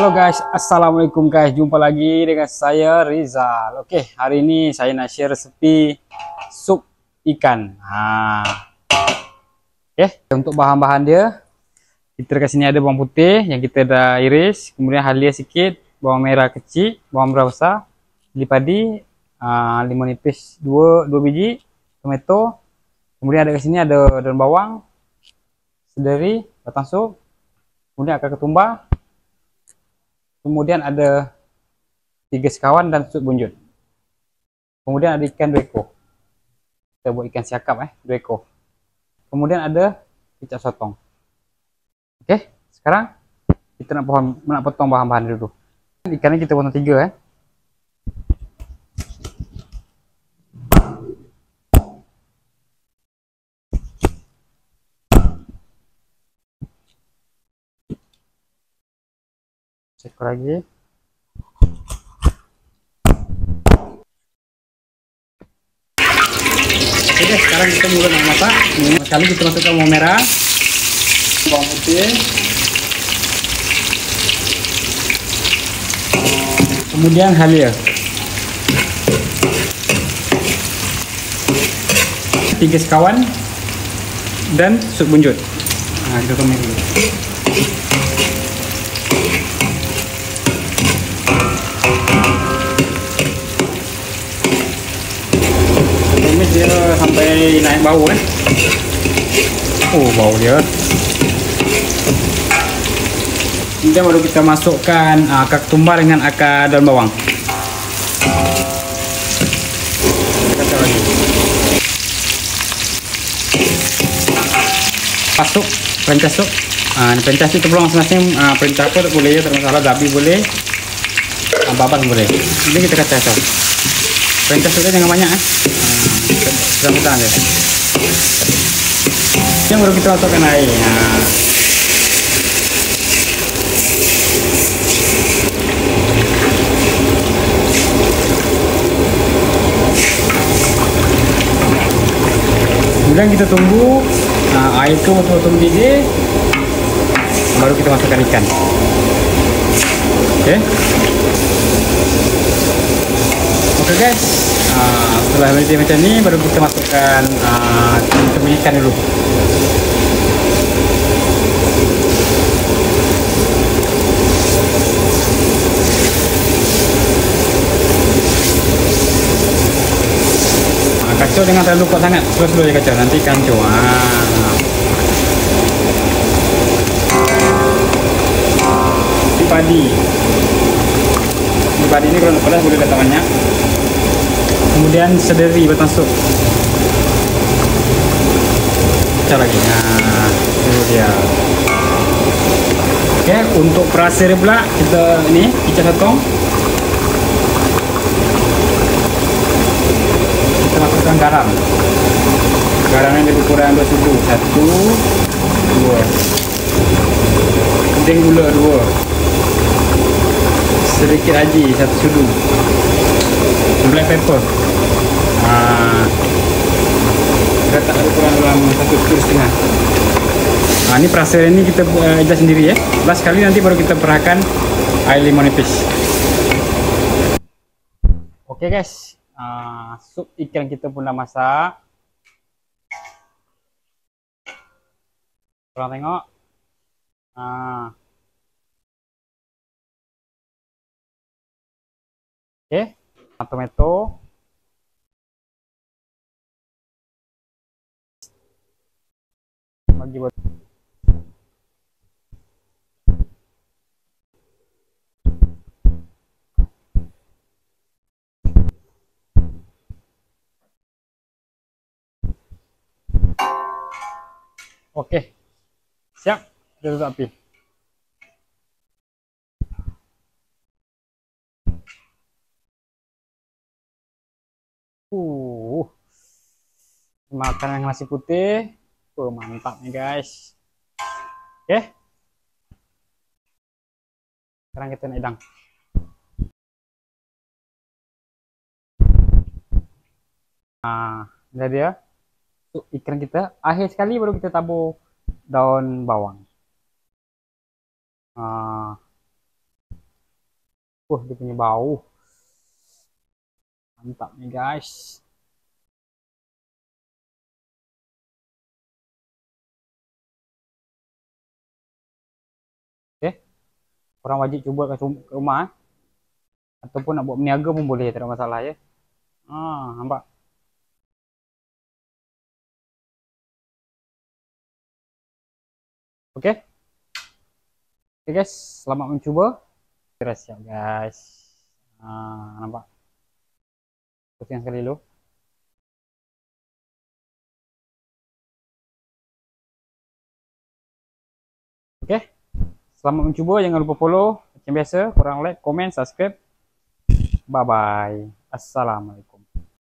Halo guys, assalamualaikum guys. Jumpa lagi dengan saya Rizal. Oke, hari ini saya nak share resepi sup ikan. Oke, untuk bahan-bahan dia, kita kat sini ada bawang putih yang kita dah iris, kemudian halia sikit, bawang merah kecil, bawang merah besar, cili padi, limau nipis 2 biji, tomato. Kemudian ada kat sini ada daun bawang, seledri, batang sup, kemudian akar ketumbar. Kemudian ada 3 sekawan dan sup bunjut. Kemudian ada ikan 2 ekor. Kita buat ikan siakap 2 ekor. Kemudian ada kicap sotong. Oke, sekarang kita nak potong bahan-bahan dulu. Ikannya kita potong 3 Seekor lagi. Oke, sekarang kita mulai memasak. Sekali kita masukkan bawang merah, bawang putih, kemudian halia, 3 sekawan dan sup bunjut. Kita tumis dulu. Dia sampai naik bau oh, bau dia. Kemudian baru kita masukkan akar ketumbar dengan akar daun bawang. Kacau lagi. Masuk perencah sup. Perencah itu terpulang masing-masing. Perencah apa boleh, tak masalah. Gabi boleh, babat boleh. Ini kita kacau. Perencah supnya jangan banyak sedang aja. Yang baru kita masukkan air. Kemudian kita tunggu air itu betul-betul mendidih, baru kita masukkan ikan. Oke guys, setelah mendidih macam ini baru kita masukkan ikan dulu. Kacau dengan terlalu kuat sangat, terus dulu kacau, nanti kacau. Cili padi ini kalau pedas boleh letak banyak. Kemudian seledri batang sup. Pecah lagi. Itu dia. Oke, untuk perasa dia pula kita ini kicap sotong. Kita masukkan garam. Garamnya lebih kurang 2 sudu. 1, 2. Kemudian gula 2. Sedikit aji 1 sudu. Black pepper. Kita tak ada kurang dalam 1 sudu setengah. Ini perasa ini kita adjust sendiri Last kali nanti baru kita perahkan air limau nipis. Oke guys, sup ikan kita pun dah masak. Korang tengok. Oke, tomato, bagi buat oke, siap, kita tutup api. Makan yang nasi putih, mantap nih guys. Oke, sekarang kita hidang. Ini dia ikan kita. Akhir sekali baru kita tabur daun bawang. Dia punya bau mantap nih guys. Oke, orang wajib coba ke rumah, ataupun nak buat berniaga pun boleh, tak ada masalah ya. Nampak. Oke. Oke guys, selamat mencoba. Kira siap guys. Nampak. Pusing sekali lo. Oke. Selamat mencoba, jangan lupa follow. Macam biasa, korang like, komen, subscribe. Bye bye. Assalamualaikum.